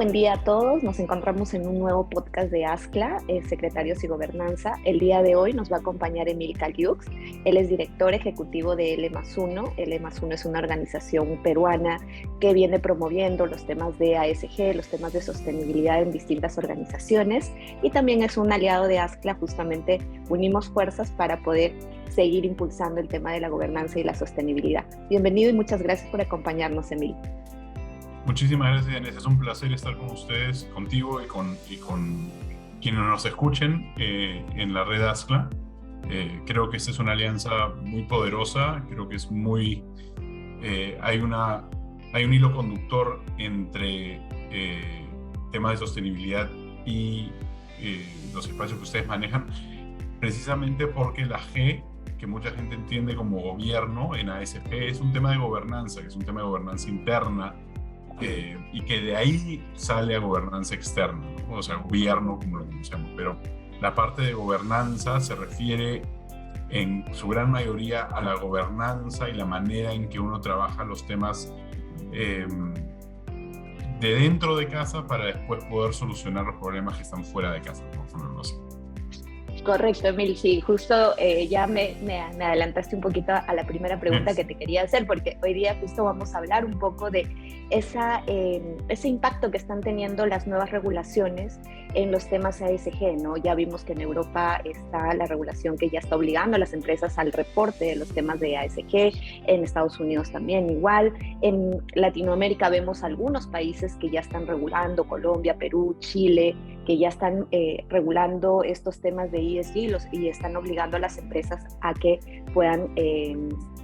buen día a todos. Nos encontramos en un nuevo podcast de ASCLA, Secretarios y Gobernanza. El día de hoy nos va a acompañar Emil Caliux. Él es director ejecutivo de L+1. L+1 es una organización peruana que viene promoviendo los temas de ASG, los temas de sostenibilidad en distintas organizaciones, y también es un aliado de ASCLA. Justamente unimos fuerzas para poder seguir impulsando el tema de la gobernanza y la sostenibilidad. Bienvenido y muchas gracias por acompañarnos, Emil. Muchísimas gracias, Inés. Es un placer estar con ustedes, contigo y con quienes nos escuchen en la red ASCLA. Creo que esta es una alianza muy poderosa. Creo que es hay un hilo conductor entre temas de sostenibilidad y los espacios que ustedes manejan, precisamente porque la G, que mucha gente entiende como gobierno en ASG, es un tema de gobernanza, que es un tema de gobernanza interna, y que de ahí sale a gobernanza externa, ¿no? O sea, gobierno como lo conocemos, pero la parte de gobernanza se refiere en su gran mayoría a la gobernanza y la manera en que uno trabaja los temas de dentro de casa para después poder solucionar los problemas que están fuera de casa, por ponerlo así. Correcto, Emil, sí, justo ya me adelantaste un poquito a la primera pregunta que te quería hacer, porque hoy día justo vamos a hablar un poco de ese impacto que están teniendo las nuevas regulaciones en los temas ASG, ¿no? Ya vimos que en Europa está la regulación que ya está obligando a las empresas al reporte de los temas de ASG, en Estados Unidos también igual, en Latinoamérica vemos algunos países que ya están regulando, Colombia, Perú, Chile, que ya están regulando estos temas de ESG y están obligando a las empresas a que puedan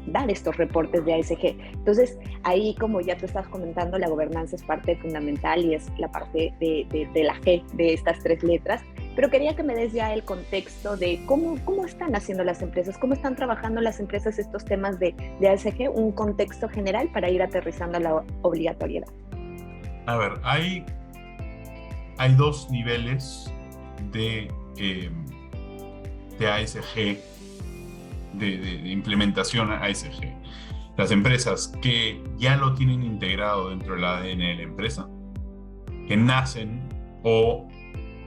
dar estos reportes de ASG. Entonces, ahí, como ya tú estás comentando, la gobernanza es parte fundamental y es la parte de la G de estas tres letras. Pero quería que me des ya el contexto de cómo están haciendo las empresas, cómo están trabajando las empresas estos temas de ASG, un contexto general para ir aterrizando a la obligatoriedad. A ver, hay dos niveles de ASG, de implementación ASG. Las empresas que ya lo tienen integrado dentro del ADN de la empresa, que nacen o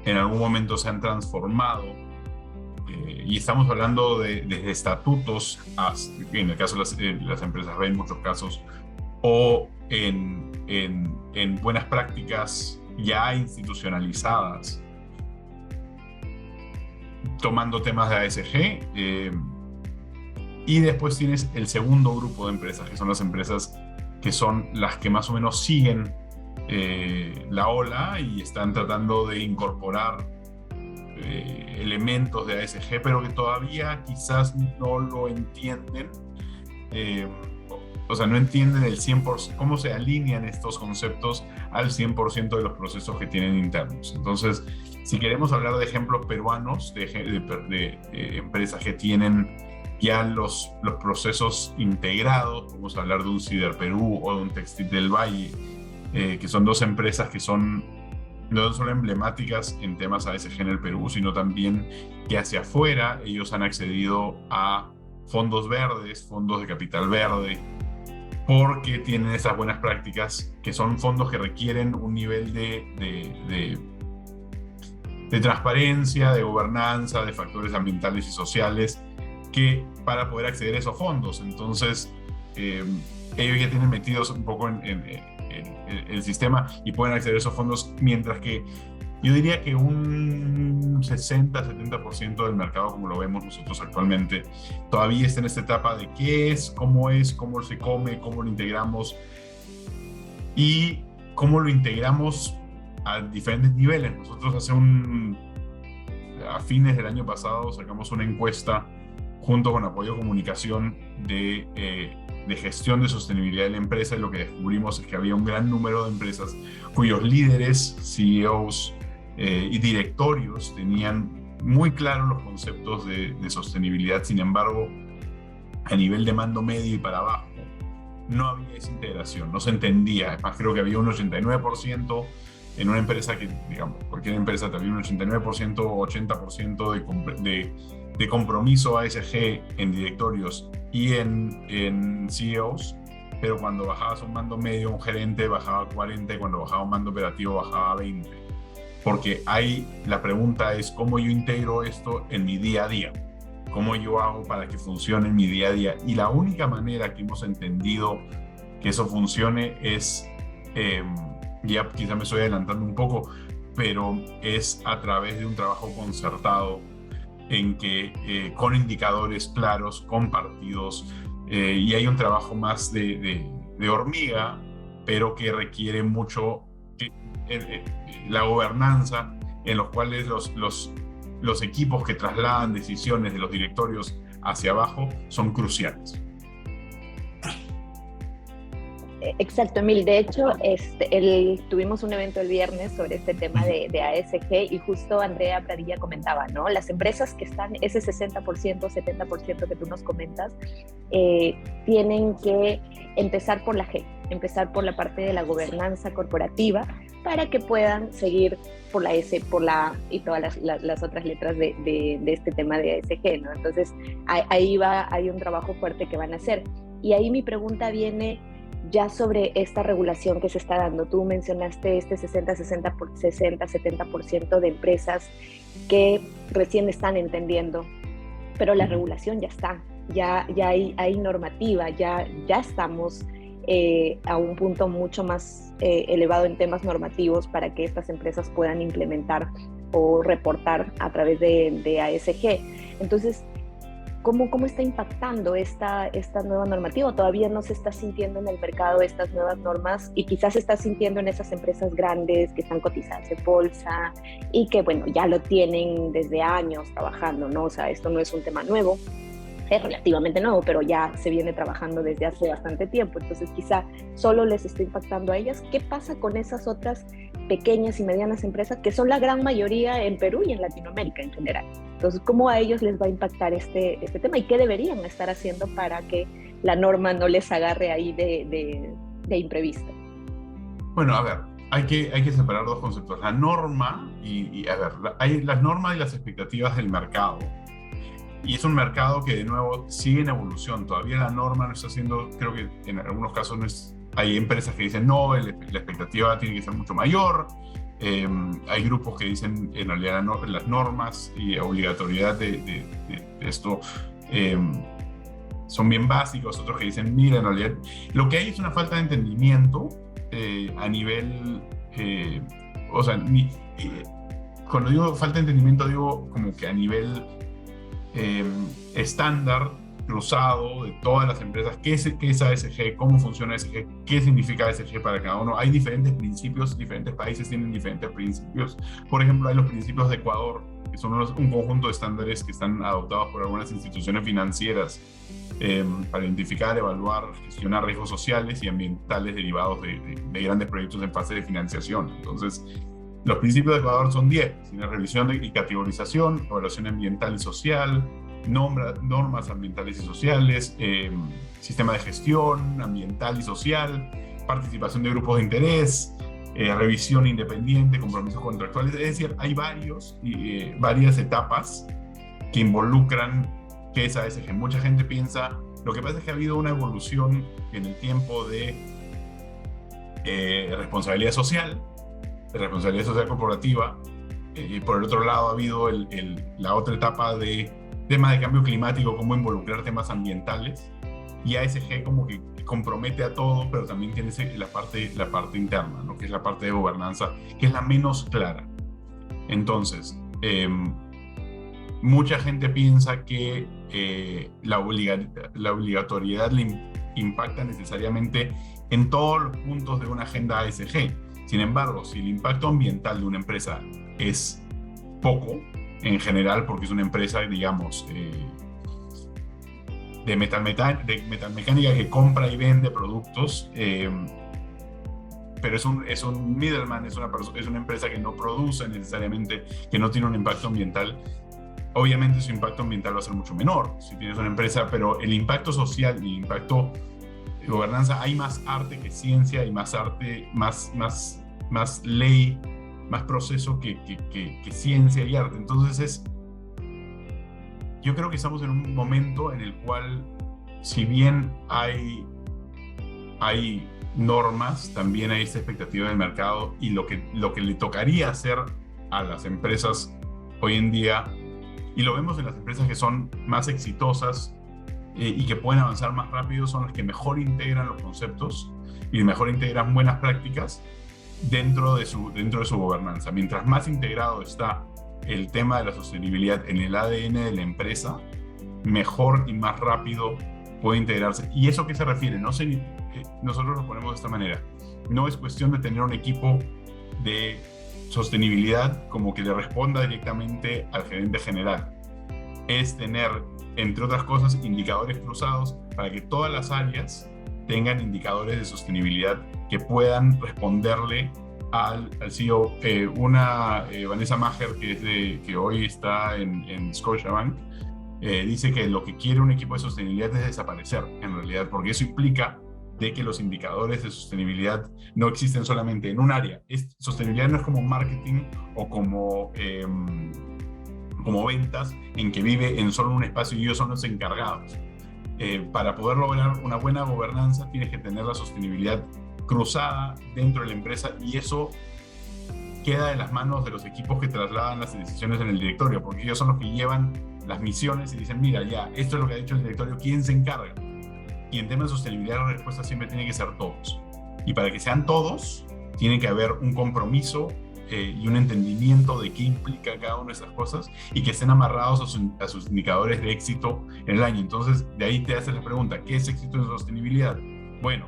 en algún momento se han transformado, y estamos hablando desde estatutos, en el caso de las empresas B en muchos casos, o en buenas prácticas ya institucionalizadas, tomando temas de ASG, y después tienes el segundo grupo de empresas, que son las empresas que son las que más o menos siguen la ola y están tratando de incorporar elementos de ASG, pero que todavía quizás no lo entienden, o sea, no entienden el 100% cómo se alinean estos conceptos al 100% de los procesos que tienen internos. Entonces, si queremos hablar de ejemplos peruanos, de empresas que tienen ya los procesos integrados, vamos a hablar de un Cider Perú o de un Textil del Valle, que son dos empresas que no solo emblemáticas en temas ASG en el Perú, sino también que hacia afuera ellos han accedido a fondos verdes, fondos de capital verde, porque tienen esas buenas prácticas, que son fondos que requieren un nivel de transparencia, de gobernanza, de factores ambientales y sociales, que para poder acceder a esos fondos. Entonces, ellos ya tienen metidos un poco en el sistema y pueden acceder a esos fondos, mientras que yo diría que un 60-70% del mercado, como lo vemos nosotros actualmente, todavía está en esta etapa de qué es, cómo se come, cómo lo integramos y cómo lo integramos a diferentes niveles. Nosotros a fines del año pasado sacamos una encuesta junto con Apoyo Comunicación de gestión de sostenibilidad de la empresa, y lo que descubrimos es que había un gran número de empresas cuyos líderes, CEOs y directorios tenían muy claros los conceptos de sostenibilidad. Sin embargo, a nivel de mando medio y para abajo, no había esa integración, no se entendía. Además, creo que había un 89% en una empresa que, digamos, cualquier empresa había un 89% o 80% de compromiso ASG en directorios y en CEOs, pero cuando bajabas a un mando medio, un gerente bajaba a 40, y cuando bajaba a un mando operativo bajaba a 20. Porque ahí la pregunta es cómo yo integro esto en mi día a día, cómo yo hago para que funcione en mi día a día. Y la única manera que hemos entendido que eso funcione es, ya quizá me estoy adelantando un poco, pero es a través de un trabajo concertado en que con indicadores claros, compartidos, y hay un trabajo más de hormiga, pero que requiere mucho la gobernanza, en los cuales los equipos que trasladan decisiones de los directorios hacia abajo son cruciales. Exacto, Emil. De hecho, tuvimos un evento el viernes sobre este tema de ASG y justo Andrea Pradilla comentaba, ¿no? Las empresas que están, ese 60%, 70% que tú nos comentas, tienen que empezar por la G, empezar por la parte de la gobernanza corporativa para que puedan seguir por la S, por la A y todas las otras letras de este tema de ASG, ¿no? Entonces, hay un trabajo fuerte que van a hacer. Y ahí mi pregunta viene ya sobre esta regulación que se está dando. Tú mencionaste este 60-70% de empresas que recién están entendiendo, pero la regulación ya está, ya hay normativa, ya estamos a un punto mucho más elevado en temas normativos para que estas empresas puedan implementar o reportar a través de ASG. Entonces, ¿Cómo está impactando esta nueva normativa? Todavía no se está sintiendo en el mercado estas nuevas normas y quizás se está sintiendo en esas empresas grandes que están cotizadas en bolsa y que, bueno, ya lo tienen desde años trabajando, ¿no? O sea, esto no es un tema nuevo, es relativamente nuevo, pero ya se viene trabajando desde hace bastante tiempo. Entonces, quizá solo les está impactando a ellas. ¿Qué pasa con esas otras pequeñas y medianas empresas que son la gran mayoría en Perú y en Latinoamérica en general? Entonces, ¿cómo a ellos les va a impactar este tema y qué deberían estar haciendo para que la norma no les agarre ahí de imprevisto? Bueno, a ver, hay que separar dos conceptos. La norma hay las normas y las expectativas del mercado. Y es un mercado que, de nuevo, sigue en evolución. Todavía la norma no está haciendo, creo que en algunos casos no es, hay empresas que dicen no, la expectativa tiene que ser mucho mayor. Hay grupos que dicen, en realidad, las normas y obligatoriedad de esto son bien básicos. Otros que dicen, mira, en realidad, lo que hay es una falta de entendimiento a nivel, cuando digo falta de entendimiento, digo como que a nivel estándar, cruzado, de todas las empresas, qué es ASG, cómo funciona ASG, qué significa ASG para cada uno. Hay diferentes principios, diferentes países tienen diferentes principios. Por ejemplo, hay los principios de Ecuador, que son un conjunto de estándares que están adoptados por algunas instituciones financieras para identificar, evaluar, gestionar riesgos sociales y ambientales derivados de grandes proyectos en fase de financiación. Entonces, los principios de Ecuador son 10, tiene revisión y categorización, evaluación ambiental y social, normas ambientales y sociales, sistema de gestión ambiental y social, participación de grupos de interés, revisión independiente, compromisos contractuales. Es decir, hay varias etapas que involucran qué es ASG. Mucha gente piensa, lo que pasa es que ha habido una evolución en el tiempo de responsabilidad social corporativa, y por el otro lado ha habido la otra etapa de temas de cambio climático, cómo involucrar temas ambientales, y ASG como que compromete a todo, pero también tiene la parte interna, ¿no? Que es la parte de gobernanza, que es la menos clara. Entonces, mucha gente piensa que la obligatoriedad le impacta necesariamente en todos los puntos de una agenda ASG. Sin embargo, si el impacto ambiental de una empresa es poco, en general, porque es una empresa, digamos, de metalmecánica que compra y vende productos, pero es un middleman, es una empresa que no produce necesariamente, que no tiene un impacto ambiental, obviamente su impacto ambiental va a ser mucho menor si tienes una empresa, pero el impacto social y el impacto de gobernanza, hay más arte que ciencia, y más arte, más ley, más proceso que ciencia y arte. Entonces yo creo que estamos en un momento en el cual, si bien hay hay normas, también hay esta expectativa del mercado, y lo que le tocaría hacer a las empresas hoy en día, y lo vemos en las empresas que son más exitosas y que pueden avanzar más rápido, son las que mejor integran los conceptos y mejor integran buenas prácticas dentro de su gobernanza. Mientras más integrado está el tema de la sostenibilidad en el ADN de la empresa, mejor y más rápido puede integrarse. ¿Y eso a qué se refiere? Nosotros lo ponemos de esta manera. No es cuestión de tener un equipo de sostenibilidad como que le responda directamente al gerente general. Es tener, entre otras cosas, indicadores cruzados para que todas las áreas tengan indicadores de sostenibilidad que puedan responderle al CEO. Vanessa Maher, que hoy está en Scotiabank, dice que lo que quiere un equipo de sostenibilidad es desaparecer, en realidad, porque eso implica de que los indicadores de sostenibilidad no existen solamente en un área. Sostenibilidad no es como marketing o como ventas, en que vive en solo un espacio y ellos son los encargados. Para poder lograr una buena gobernanza tienes que tener la sostenibilidad cruzada dentro de la empresa, y eso queda en las manos de los equipos que trasladan las decisiones en el directorio, porque ellos son los que llevan las misiones y dicen, mira, ya, esto es lo que ha dicho el directorio, ¿quién se encarga? Y en temas de sostenibilidad la respuesta siempre tiene que ser todos. Y para que sean todos, tiene que haber un compromiso y un entendimiento de qué implica cada una de esas cosas, y que estén amarrados a sus indicadores de éxito en el año. Entonces, de ahí te haces la pregunta, ¿qué es éxito en sostenibilidad? Bueno,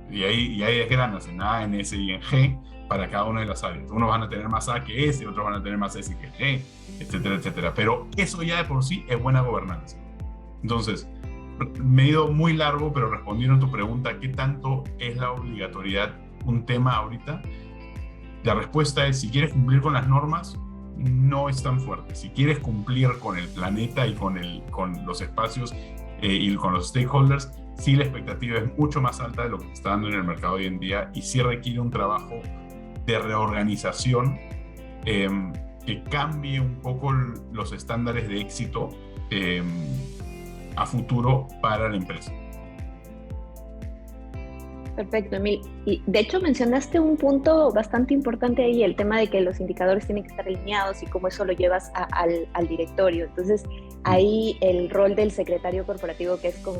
y ahí desgranas en A, en S y en G para cada una de las áreas. Unos van a tener más A que S, otros van a tener más S que G, etcétera, etcétera. Pero eso ya de por sí es buena gobernanza. Entonces, me he ido muy largo, pero respondiendo a tu pregunta, ¿qué tanto es la obligatoriedad un tema ahorita? La respuesta es, si quieres cumplir con las normas, no es tan fuerte. Si quieres cumplir con el planeta y con los espacios y con los stakeholders, sí, la expectativa es mucho más alta de lo que se está dando en el mercado hoy en día, y sí requiere un trabajo de reorganización que cambie un poco los estándares de éxito a futuro para la empresa. Perfecto, Emil. Y de hecho mencionaste un punto bastante importante ahí, el tema de que los indicadores tienen que estar alineados y cómo eso lo llevas al directorio. Entonces, ahí el rol del secretario corporativo, que es con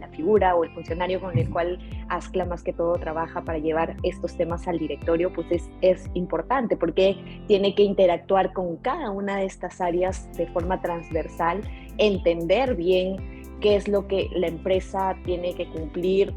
la figura o el funcionario con el cual Ascla más que todo trabaja para llevar estos temas al directorio, pues es importante, porque tiene que interactuar con cada una de estas áreas de forma transversal, entender bien qué es lo que la empresa tiene que cumplir,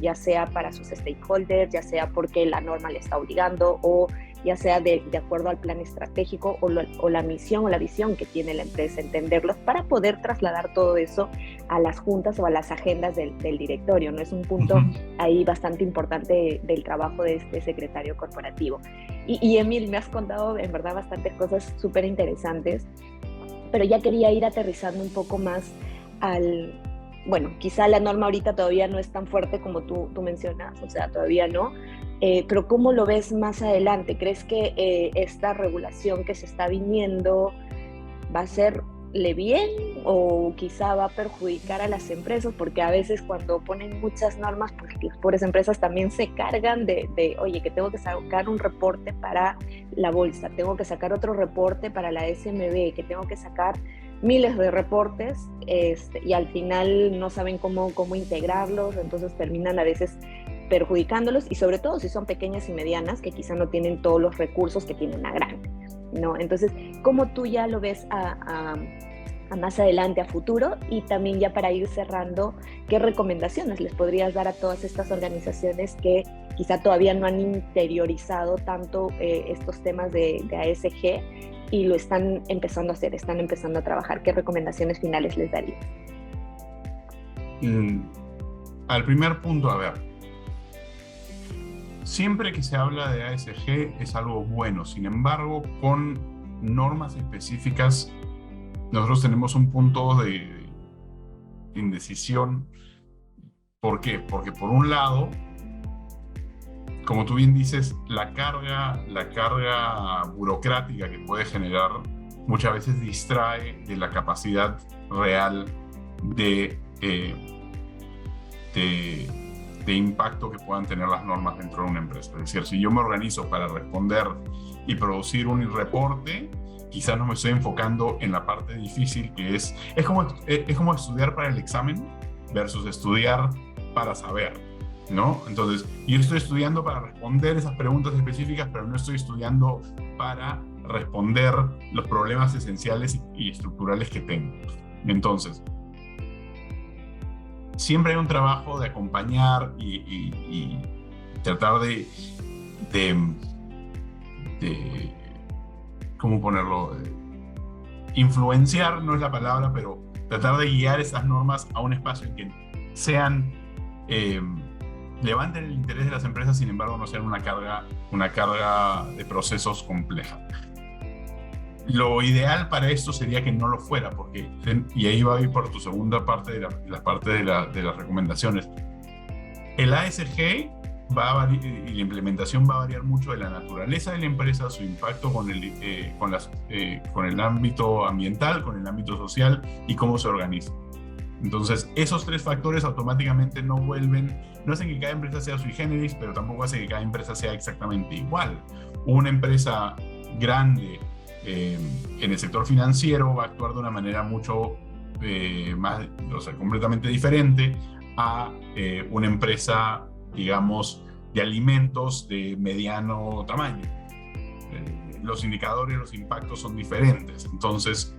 ya sea para sus stakeholders, ya sea porque la norma le está obligando, o ya sea de acuerdo al plan estratégico o la misión o la visión que tiene la empresa, entenderlos para poder trasladar todo eso a las juntas o a las agendas del directorio, ¿no? Es un punto ahí bastante importante del trabajo de este secretario corporativo. Y Emil, me has contado en verdad bastantes cosas súper interesantes, pero ya quería ir aterrizando un poco más bueno, quizá la norma ahorita todavía no es tan fuerte como tú mencionas, o sea, todavía no, pero ¿cómo lo ves más adelante? ¿Crees que esta regulación que se está viniendo va a serle bien o quizá va a perjudicar a las empresas? Porque a veces cuando ponen muchas normas, pues las pobres empresas también se cargan de oye, que tengo que sacar un reporte para la bolsa, tengo que sacar otro reporte para la SMB, que tengo que sacar miles de reportes y al final no saben cómo integrarlos, entonces terminan a veces perjudicándolos, y sobre todo si son pequeñas y medianas, que quizá no tienen todos los recursos que tiene una grande, ¿no? Entonces, ¿cómo tú ya lo ves a más adelante, a futuro? Y también ya para ir cerrando, ¿qué recomendaciones les podrías dar a todas estas organizaciones que quizá todavía no han interiorizado tanto estos temas de ASG y lo están empezando a hacer, están empezando a trabajar? ¿Qué recomendaciones finales les darías? Al primer punto, a ver, siempre que se habla de ASG es algo bueno. Sin embargo, con normas específicas, nosotros tenemos un punto de indecisión. ¿Por qué? Porque por un lado, como tú bien dices, la carga burocrática que puede generar muchas veces distrae de la capacidad real de de impacto que puedan tener las normas dentro de una empresa. Es decir, si yo me organizo para responder y producir un reporte, quizás no me estoy enfocando en la parte difícil, que es como estudiar para el examen versus estudiar para saber, ¿no? Entonces, yo estoy estudiando para responder esas preguntas específicas, pero no estoy estudiando para responder los problemas esenciales y estructurales que tengo. Entonces, siempre hay un trabajo de acompañar y tratar de ¿cómo ponerlo? Influenciar no es la palabra, pero tratar de guiar esas normas a un espacio en que sean, levanten el interés de las empresas, sin embargo no sean una carga de procesos compleja. Lo ideal para esto sería que no lo fuera, porque, y ahí va a ir por tu segunda parte de la parte de las recomendaciones. El ASG va a variar, y la implementación va a variar mucho de la naturaleza de la empresa, su impacto con el ámbito ambiental, con el ámbito social y cómo se organiza. Entonces, esos tres factores automáticamente no hacen que cada empresa sea sui generis, pero tampoco hace que cada empresa sea exactamente igual. Una empresa grande en el sector financiero va a actuar de una manera mucho más, completamente diferente a una empresa, digamos, de alimentos de mediano tamaño. Los indicadores, los impactos son diferentes. Entonces,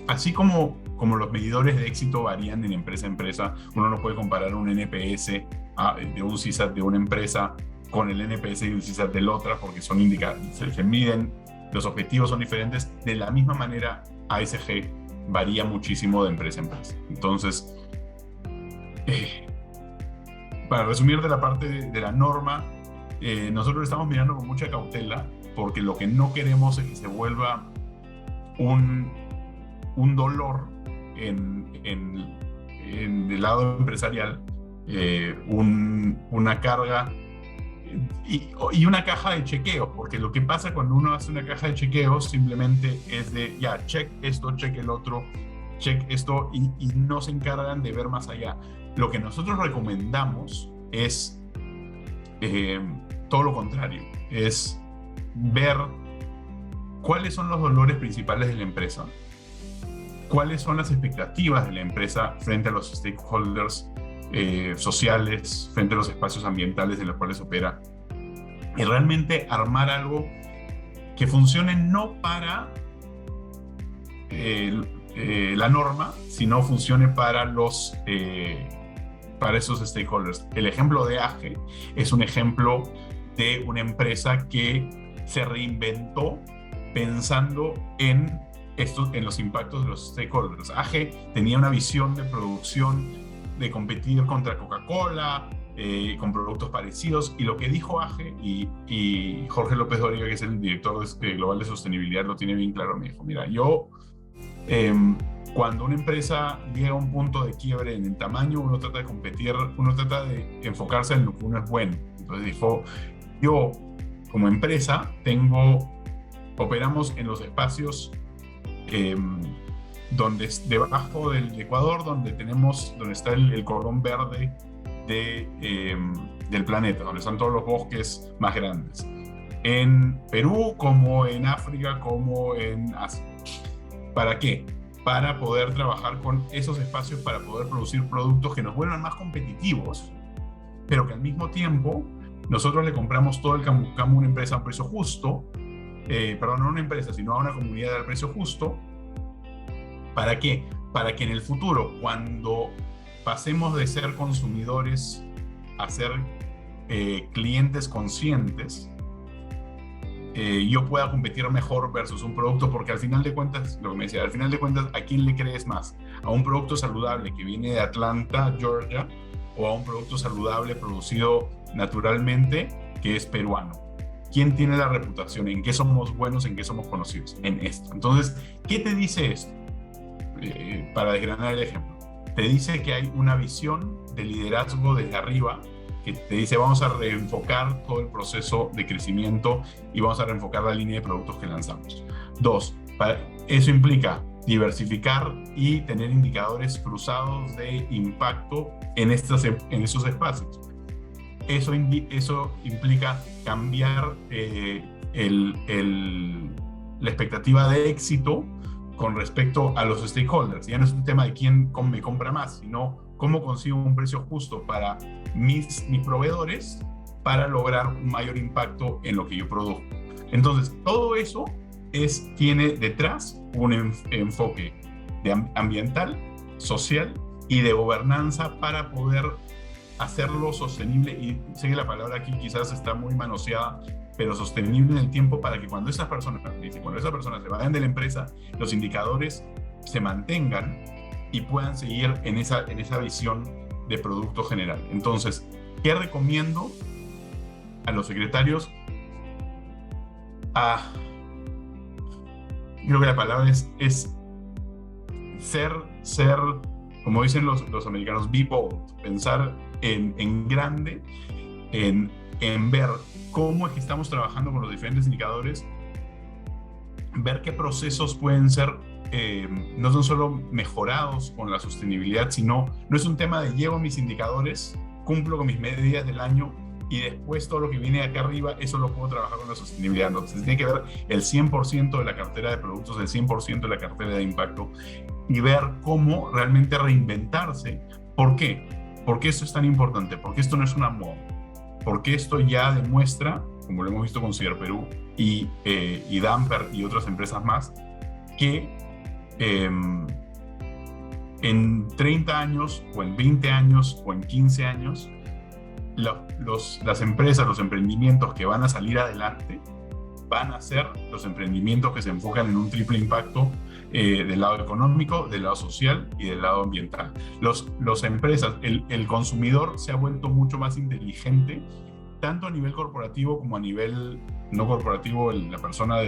así como los medidores de éxito varían de empresa a empresa, uno no puede comparar un NPS de un CSAT de una empresa con el NPS de un CSAT de la otra, porque son indicadores, se miden, los objetivos son diferentes. De la misma manera, ASG varía muchísimo de empresa a empresa. Entonces, para resumir de la parte de la norma, nosotros estamos mirando con mucha cautela, porque lo que no queremos es que se vuelva un dolor en el lado empresarial, una carga y una caja de chequeos, porque lo que pasa cuando uno hace una caja de chequeos simplemente es de, ya, check esto, check el otro, check esto, y no se encargan de ver más allá. Lo que nosotros recomendamos es todo lo contrario, es ver cuáles son los dolores principales de la empresa, cuáles son las expectativas de la empresa frente a los stakeholders sociales, frente a los espacios ambientales en los cuales opera, y realmente armar algo que funcione no para la norma, sino funcione para esos stakeholders. El ejemplo de AGE es un ejemplo de una empresa que se reinventó pensando en los impactos de los stakeholders. AGE tenía una visión de producción, de competir contra Coca-Cola, con productos parecidos, y lo que dijo AGE, y Jorge López Dóriga, que es el director global de sostenibilidad, lo tiene bien claro. Me dijo, mira, cuando una empresa llega a un punto de quiebre en el tamaño, uno trata de competir, uno trata de enfocarse en lo que uno es bueno. Entonces dijo, yo como empresa operamos en los espacios donde debajo del Ecuador, donde está el cordón verde del planeta, donde están todos los bosques más grandes, en Perú como en África como en Asia. ¿Para qué? Para poder trabajar con esos espacios, para poder producir productos que nos vuelvan más competitivos, pero que al mismo tiempo nosotros le compramos todo el camu a una empresa a un precio justo, perdón, no a una empresa, sino a una comunidad al precio justo. ¿Para qué? Para que en el futuro, cuando pasemos de ser consumidores a ser clientes conscientes, yo pueda competir mejor versus un producto, porque al final de cuentas, lo que me decía, al final de cuentas, ¿a quién le crees más? ¿A un producto saludable que viene de Atlanta, Georgia, o a un producto saludable producido naturalmente que es peruano? ¿Quién tiene la reputación? ¿En qué somos buenos? ¿En qué somos conocidos? En esto. Entonces, ¿qué te dice esto? Para desgranar el ejemplo, te dice que hay una visión de liderazgo desde arriba, que te dice, vamos a reenfocar todo el proceso de crecimiento y vamos a reenfocar la línea de productos que lanzamos. 2, eso implica diversificar y tener indicadores cruzados de impacto en esos espacios. eso implica cambiar la expectativa de éxito con respecto a los stakeholders. Ya no es un tema de quién me compra más, sino cómo consigo un precio justo para mis proveedores para lograr un mayor impacto en lo que yo produzco. Entonces, todo eso tiene detrás un enfoque ambiental, social y de gobernanza para poder hacerlo sostenible, y sé que la palabra aquí quizás está muy manoseada, pero sostenible en el tiempo, para que cuando esas personas se vayan de la empresa, los indicadores se mantengan y puedan seguir en esa visión de producto general. Entonces, ¿qué recomiendo a los secretarios? Creo que la palabra es ser, como dicen los americanos, be bold, pensar en grande, en ver cómo es que estamos trabajando con los diferentes indicadores, ver qué procesos pueden ser no son solo mejorados con la sostenibilidad, sino no es un tema de llevo mis indicadores, cumplo con mis medidas del año y después todo lo que viene acá arriba, eso lo puedo trabajar con la sostenibilidad. Entonces tiene que ver el 100% de la cartera de productos, el 100% de la cartera de impacto, y ver cómo realmente reinventarse. ¿Por qué? ¿Por qué esto es tan importante? Porque esto no es una moda. Porque esto ya demuestra, como lo hemos visto con Ciberperú y Damper y otras empresas más, que en 30 años o en 20 años o en 15 años, las empresas, los emprendimientos que van a salir adelante van a ser los emprendimientos que se enfocan en un triple impacto del lado económico, del lado social y del lado ambiental. Las empresas, el consumidor se ha vuelto mucho más inteligente, tanto a nivel corporativo como a nivel no corporativo, la persona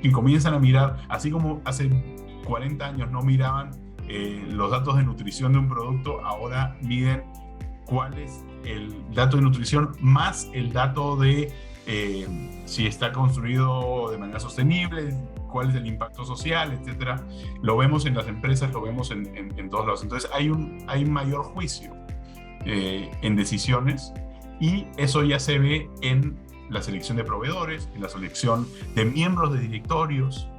que comienzan a mirar, así como hace 40 años no miraban los datos de nutrición de un producto, ahora miden cuál es el dato de nutrición más el dato de si está construido de manera sostenible, cuál es el impacto social, etcétera. Lo vemos en las empresas, lo vemos en todos lados. Entonces hay mayor juicio en decisiones, y eso ya se ve en la selección de proveedores, en la selección de miembros de directorios,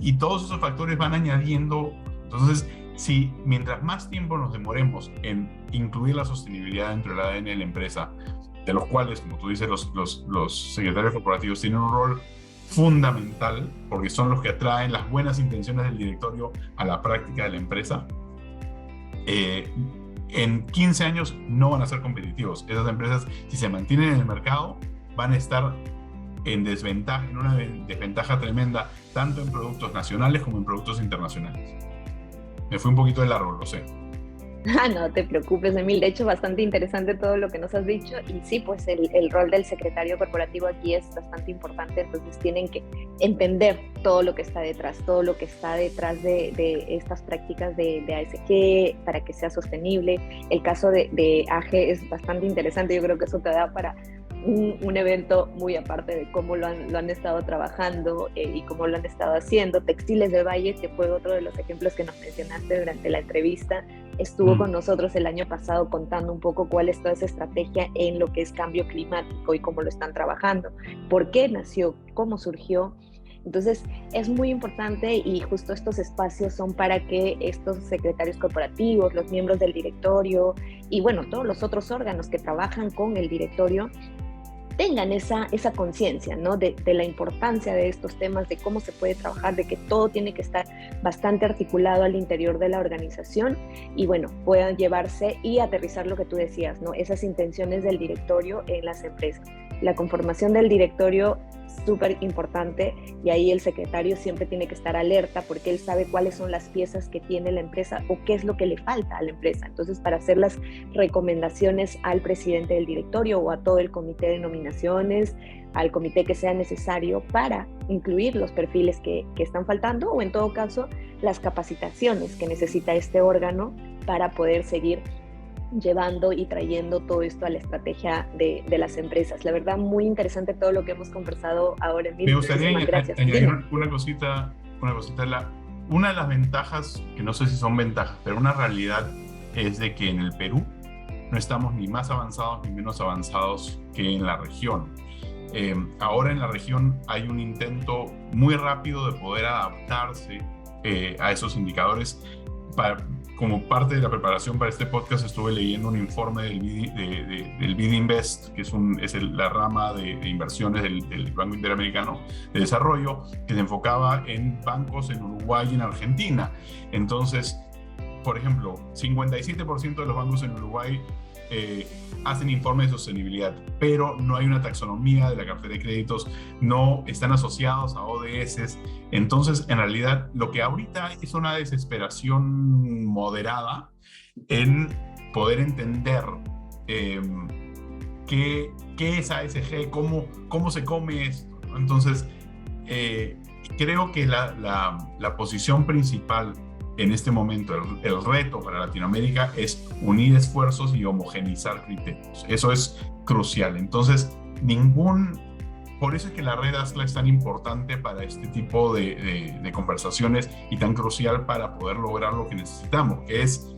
y todos esos factores van añadiendo. Entonces, si mientras más tiempo nos demoremos en incluir la sostenibilidad dentro del ADN de la empresa, de los cuales, como tú dices, los secretarios corporativos tienen un rol fundamental, porque son los que atraen las buenas intenciones del directorio a la práctica de la empresa, en 15 años no van a ser competitivos. Esas empresas, si se mantienen en el mercado, van a estar en una desventaja tremenda, tanto en productos nacionales como en productos internacionales. Me fui un poquito de largo, lo sé. No te preocupes, Emil. De hecho, bastante interesante todo lo que nos has dicho. Y sí, pues el rol del secretario corporativo aquí es bastante importante. Entonces tienen que entender todo lo que está detrás, de estas prácticas de ASG para que sea sostenible. El caso de AG es bastante interesante. Yo creo que eso te da para un evento muy aparte de cómo lo han estado trabajando y cómo lo han estado haciendo. Textiles del Valle, que fue otro de los ejemplos que nos mencionaste durante la entrevista, estuvo con nosotros el año pasado contando un poco cuál es toda esa estrategia en lo que es cambio climático y cómo lo están trabajando, por qué nació, cómo surgió. Entonces es muy importante, y justo estos espacios son para que estos secretarios corporativos, los miembros del directorio y bueno, todos los otros órganos que trabajan con el directorio tengan esa conciencia, ¿no? de la importancia de estos temas, de cómo se puede trabajar, de que todo tiene que estar bastante articulado al interior de la organización, y bueno, puedan llevarse y aterrizar lo que tú decías, ¿no? Esas intenciones del directorio en las empresas. La conformación del directorio es súper importante, y ahí el secretario siempre tiene que estar alerta, porque él sabe cuáles son las piezas que tiene la empresa o qué es lo que le falta a la empresa. Entonces, para hacer las recomendaciones al presidente del directorio o a todo el comité de nominaciones, al comité que sea necesario para incluir los perfiles que están faltando, o en todo caso las capacitaciones que necesita este órgano para poder seguir llevando y trayendo todo esto a la estrategia de las empresas. La verdad, muy interesante todo lo que hemos conversado ahora. Me gustaría añadir una cosita. Una de las ventajas, que no sé si son ventajas, pero una realidad es de que en el Perú no estamos ni más avanzados ni menos avanzados que en la región. Ahora en la región hay un intento muy rápido de poder adaptarse a esos indicadores. Como parte de la preparación para este podcast estuve leyendo un informe del BID Invest, que es la rama de inversiones del Banco Interamericano de Desarrollo, que se enfocaba en bancos en Uruguay y en Argentina. Entonces, por ejemplo, 57% de los bancos en Uruguay hacen informes de sostenibilidad, pero no hay una taxonomía de la cartera de créditos, no están asociados a ODS. Entonces, en realidad, lo que ahorita hay es una desesperación moderada en poder entender qué es ASG, cómo se come esto, ¿no? Entonces, creo que la posición principal en este momento, el reto para Latinoamérica es unir esfuerzos y homogeneizar criterios. Eso es crucial. Entonces, por eso es que la red ASCLA es tan importante para este tipo de conversaciones y tan crucial para poder lograr lo que necesitamos, que es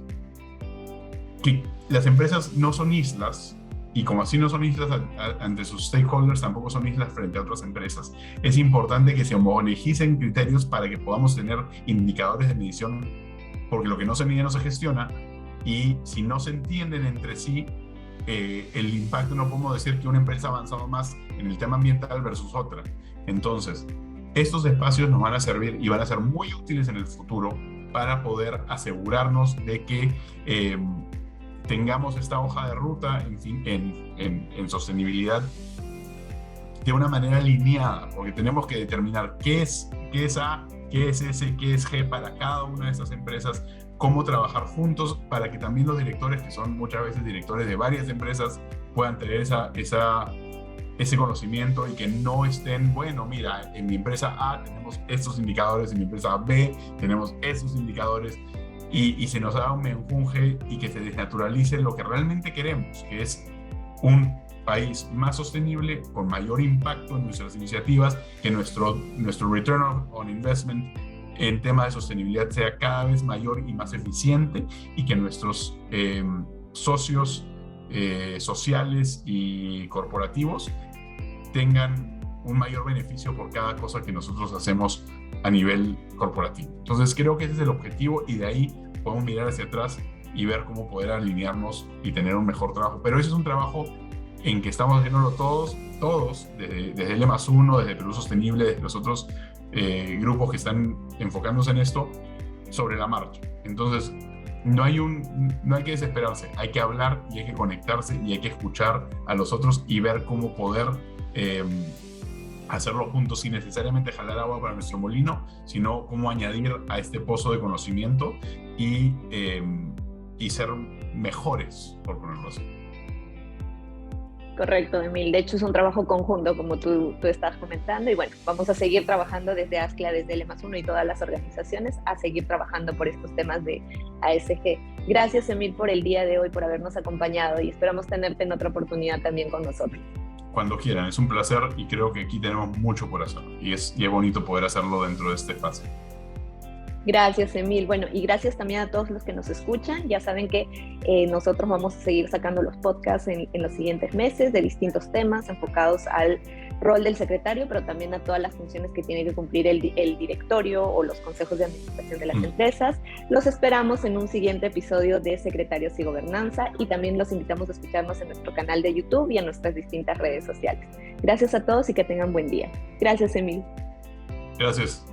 que las empresas no son islas, y como así no son islas ante sus stakeholders, tampoco son islas frente a otras empresas. Es importante que se homogeneicen criterios para que podamos tener indicadores de medición, porque lo que no se mide no se gestiona, y si no se entienden entre sí el impacto, no podemos decir que una empresa ha avanzado más en el tema ambiental versus otra. Entonces, estos espacios nos van a servir y van a ser muy útiles en el futuro para poder asegurarnos de que tengamos esta hoja de ruta en sostenibilidad de una manera alineada, porque tenemos que determinar qué es A, qué es S, qué es G para cada una de estas empresas, cómo trabajar juntos para que también los directores, que son muchas veces directores de varias empresas, puedan tener ese conocimiento y que no estén, bueno, mira, en mi empresa A tenemos estos indicadores, en mi empresa B tenemos estos indicadores, y se nos haga un menjunje y que se desnaturalice lo que realmente queremos, que es un país más sostenible, con mayor impacto en nuestras iniciativas, que nuestro return on investment en tema de sostenibilidad sea cada vez mayor y más eficiente, y que nuestros socios sociales y corporativos tengan un mayor beneficio por cada cosa que nosotros hacemos a nivel corporativo. Entonces creo que ese es el objetivo, y de ahí podemos mirar hacia atrás y ver cómo poder alinearnos y tener un mejor trabajo. Pero ese es un trabajo en que estamos haciéndolo todos, desde el E+1, desde Perú Sostenible, desde los otros grupos que están enfocándose en esto, sobre la marcha. Entonces, no hay que desesperarse, hay que hablar y hay que conectarse y hay que escuchar a los otros y ver cómo poder hacerlo juntos, sin necesariamente jalar agua para nuestro molino, sino cómo añadir a este pozo de conocimiento y ser mejores, por ponerlo así. Correcto, Emil. De hecho, es un trabajo conjunto, como tú estás comentando, y bueno, vamos a seguir trabajando desde ASCLA, desde el E+1 y todas las organizaciones, a seguir trabajando por estos temas de ASG. Gracias, Emil, por el día de hoy, por habernos acompañado, y esperamos tenerte en otra oportunidad también con nosotros. Cuando quieran, es un placer, y creo que aquí tenemos mucho por hacer, y es bonito poder hacerlo dentro de este espacio. Gracias, Emil. Bueno, y gracias también a todos los que nos escuchan. Ya saben que nosotros vamos a seguir sacando los podcasts en los siguientes meses de distintos temas enfocados al rol del secretario, pero también a todas las funciones que tiene que cumplir el directorio o los consejos de administración de las empresas. Los esperamos en un siguiente episodio de Secretarios y Gobernanza, y también los invitamos a escucharnos en nuestro canal de YouTube y en nuestras distintas redes sociales. Gracias a todos y que tengan buen día. Gracias, Emil. Gracias.